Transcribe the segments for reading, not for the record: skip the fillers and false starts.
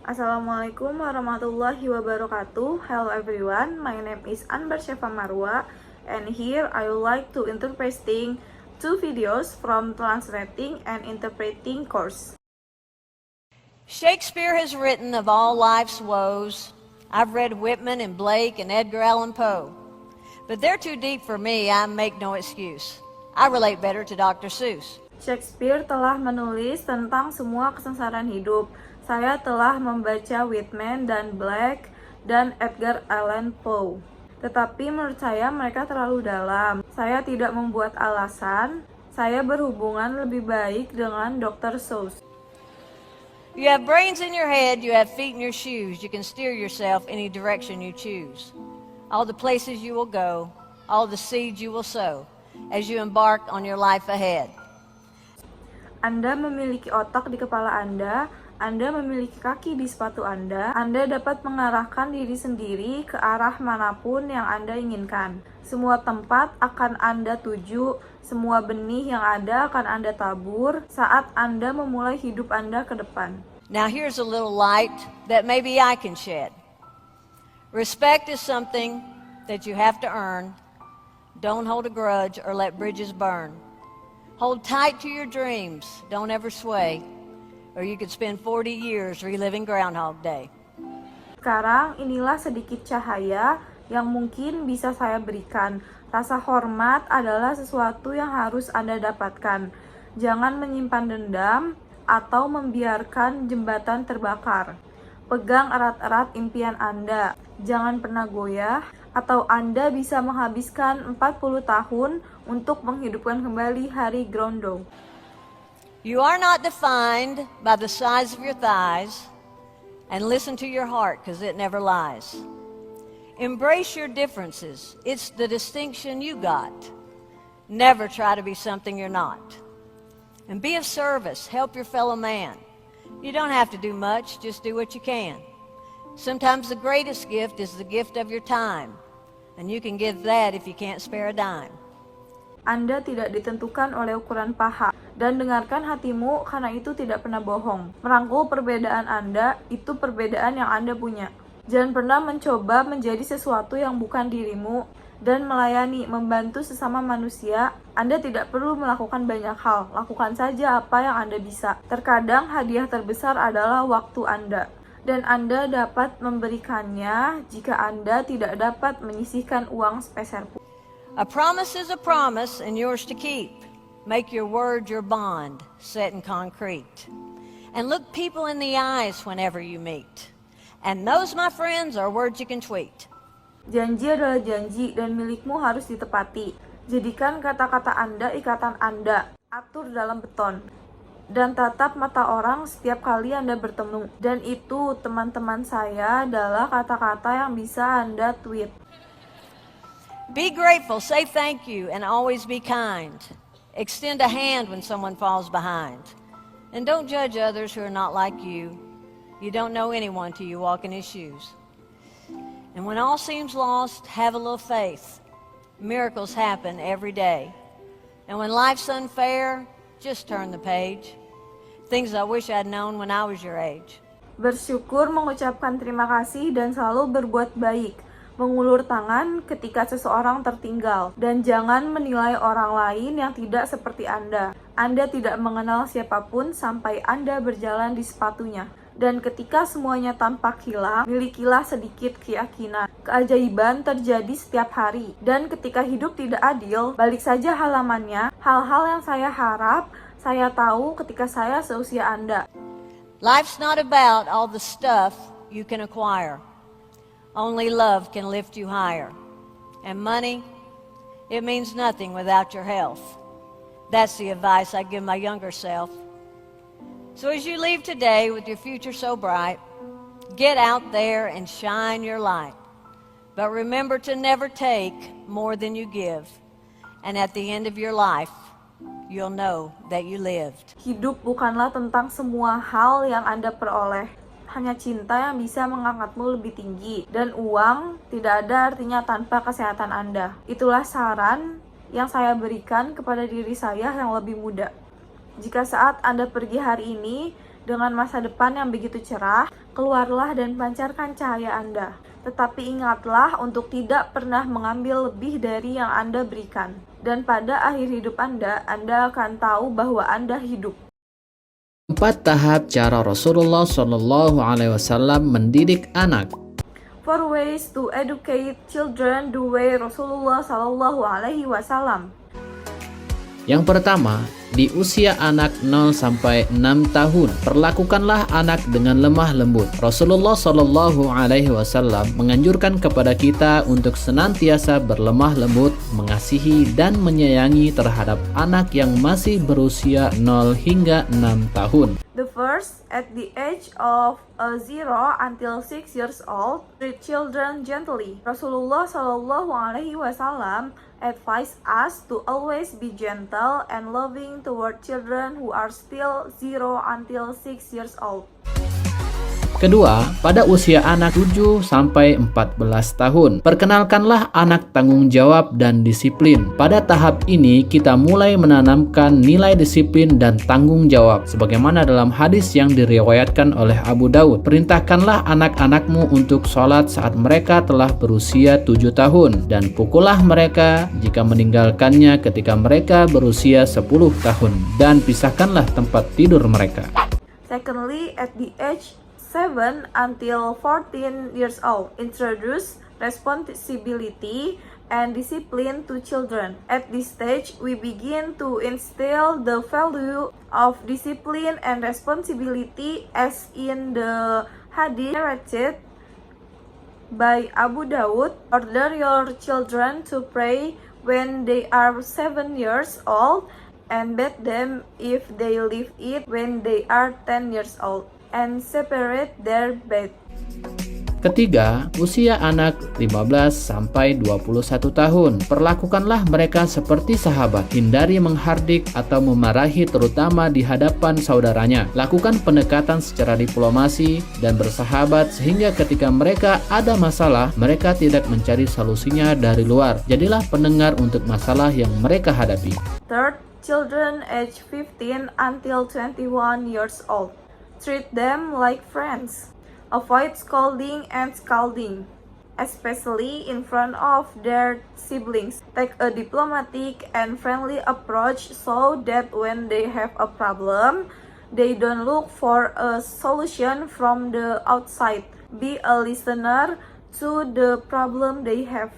Assalamualaikum warahmatullahi wabarakatuh. Hello everyone, my name is Anbar Syefa Marwa, and here I would like to interpreting two videos from translating and interpreting course. Shakespeare has written of all life's woes. I've read Whitman and Blake and Edgar Allan Poe. But they're too deep for me, I make no excuse. I relate better to Dr. Seuss. Shakespeare telah menulis tentang semua kesengsaraan hidup. Saya telah membaca Whitman dan Blake dan Edgar Allan Poe. Tetapi menurut saya mereka terlalu dalam. Saya tidak membuat alasan. Saya berhubungan lebih baik dengan Dr. Seuss. You have brains in your head, you have feet in your shoes. You can steer yourself any direction you choose. All the places you will go, all the seeds you will sow, as you embark on your life ahead. Anda memiliki otak di kepala Anda memiliki kaki di sepatu Anda dapat mengarahkan diri sendiri ke arah manapun yang Anda inginkan. Semua tempat akan Anda tuju, semua benih yang ada akan Anda tabur saat Anda memulai hidup Anda ke depan. Now here's a little light that maybe I can shed. Respect is something that you have to earn. Don't hold a grudge or let bridges burn. Hold tight to your dreams, don't ever sway, or you could spend 40 years reliving Groundhog Day. Sekarang inilah sedikit cahaya yang mungkin bisa saya berikan. Rasa hormat adalah sesuatu yang harus Anda dapatkan. Jangan menyimpan dendam atau membiarkan jembatan terbakar. Pegang erat-erat impian Anda. Jangan pernah goyah, atau Anda bisa menghabiskan 40 tahun untuk menghidupkan kembali hari Groundhog. You are not defined by the size of your thighs, and listen to your heart because it never lies. Embrace your differences. It's the distinction you got. Never try to be something you're not. And be of service. Help your fellow man. You don't have to do much, just do what you can. Sometimes the greatest gift is the gift of your time, and you can give that if you can't spare a dime. Anda tidak ditentukan oleh ukuran paha, dan dengarkan hatimu karena itu tidak pernah bohong. Merangkul perbedaan Anda, itu perbedaan yang Anda punya. Jangan pernah mencoba menjadi sesuatu yang bukan dirimu, dan melayani, membantu sesama manusia. Anda tidak perlu melakukan banyak hal, lakukan saja apa yang Anda bisa. Terkadang hadiah terbesar adalah waktu Anda, dan Anda dapat memberikannya jika Anda tidak dapat menyisihkan uang sepeser pun. A promise is a promise and yours to keep. Make your word your bond, set in concrete. And look people in the eyes whenever you meet. And those, my friends, are words you can tweet. Janji adalah janji dan milikmu harus ditepati. Jadikan kata-kata Anda ikatan Anda, atur dalam beton. Dan tatap mata orang setiap kali Anda bertemu. Dan itu, teman-teman saya, adalah kata-kata yang bisa Anda tweet. Be grateful, say thank you, and always be kind. Extend a hand when someone falls behind. And don't judge others who are not like you. You don't know anyone till you walk in his shoes. And when all seems lost, have a little faith. Miracles happen every day. And when life's unfair, just turn the page. Things I wish I'd known when I was your age. Bersyukur, mengucapkan terima kasih, dan selalu berbuat baik. Mengulur tangan ketika seseorang tertinggal, dan jangan menilai orang lain yang tidak seperti Anda. Anda tidak mengenal siapapun sampai Anda berjalan di sepatunya. Dan ketika semuanya tampak hilang, milikilah sedikit keyakinan. Keajaiban terjadi setiap hari. Dan ketika hidup tidak adil, balik saja halamannya. Hal-hal yang saya harap saya tahu ketika saya seusia Anda. Life's not about all the stuff you can acquire. Only love can lift you higher. And money, it means nothing without your health. That's the advice I give my younger self. So as you leave today with your future so bright, get out there and shine your light. But remember to never take more than you give. And at the end of your life, you'll know that you lived. Hidup bukanlah tentang semua hal yang Anda peroleh. Hanya cinta yang bisa mengangkatmu lebih tinggi, dan uang tidak ada artinya tanpa kesehatan Anda. Itulah saran yang saya berikan kepada diri saya yang lebih muda. Jika saat Anda pergi hari ini Dengan masa depan yang begitu cerah, keluarlah dan pancarkan cahaya Anda. Tetapi ingatlah untuk tidak pernah mengambil lebih dari yang Anda berikan. Dan pada akhir hidup Anda akan tahu bahwa Anda hidup. 4 tahap cara Rasulullah SAW mendidik anak. 4 ways to educate children the way Rasulullah SAW. Yang pertama, di usia anak 0 sampai 6 tahun, perlakukanlah anak dengan lemah lembut. Rasulullah SAW menganjurkan kepada kita untuk senantiasa berlemah lembut, mengasihi dan menyayangi terhadap anak yang masih berusia 0 hingga 6 tahun. The first, at the age of 0 until 6 years old, treat children gently. Rasulullah SAW advised us to always be gentle and loving toward children who are still 0 until 6 years old. Kedua, pada usia anak 7 sampai 14 tahun, perkenalkanlah anak tanggung jawab dan disiplin. Pada tahap ini, kita mulai menanamkan nilai disiplin dan tanggung jawab. Sebagaimana dalam hadis yang diriwayatkan oleh Abu Daud, perintahkanlah anak-anakmu untuk sholat saat mereka telah berusia 7 tahun, dan pukullah mereka jika meninggalkannya ketika mereka berusia 10 tahun, dan pisahkanlah tempat tidur mereka. Secondly, at the age 7 until 14 years old, introduce responsibility and discipline to children. At this stage, we begin to instill the value of discipline and responsibility as in the hadith narrated by Abu Daud. Order your children to pray when they are 7 years old and bat them if they leave it when they are 10 years old, and separate their bed. Ketiga, usia anak 15 sampai 21 tahun. Perlakukanlah mereka seperti sahabat. Hindari menghardik atau memarahi terutama di hadapan saudaranya. Lakukan pendekatan secara diplomasi dan bersahabat sehingga ketika mereka ada masalah, mereka tidak mencari solusinya dari luar. Jadilah pendengar untuk masalah yang mereka hadapi. Third, children age 15 until 21 years old. Treat them like friends. Avoid scolding and scalding, especially in front of their siblings. Take a diplomatic and friendly approach so that when they have a problem, they don't look for a solution from the outside. Be a listener to the problem they have.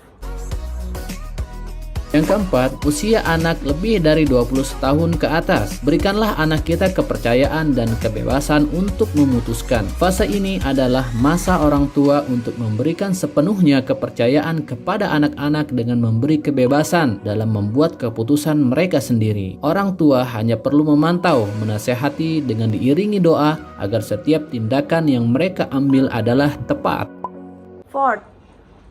Yang keempat, usia anak lebih dari 20 tahun ke atas. Berikanlah anak kita kepercayaan dan kebebasan untuk memutuskan. Fase ini adalah masa orang tua untuk memberikan sepenuhnya kepercayaan kepada anak-anak dengan memberi kebebasan dalam membuat keputusan mereka sendiri. Orang tua hanya perlu memantau, menasehati dengan diiringi doa agar setiap tindakan yang mereka ambil adalah tepat. Fourth,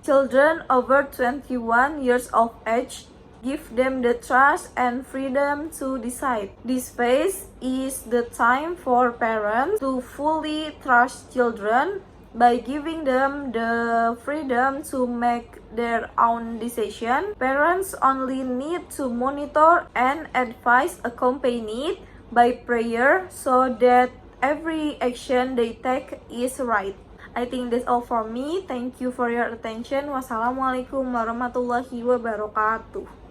children over 21 years of age, give them the trust and freedom to decide. This phase is the time for parents to fully trust children by giving them the freedom to make their own decision. Parents only need to monitor and advise accompanied by prayer so that every action they take is right. I think that's all for me. Thank you for your attention. Wassalamualaikum warahmatullahi wabarakatuh.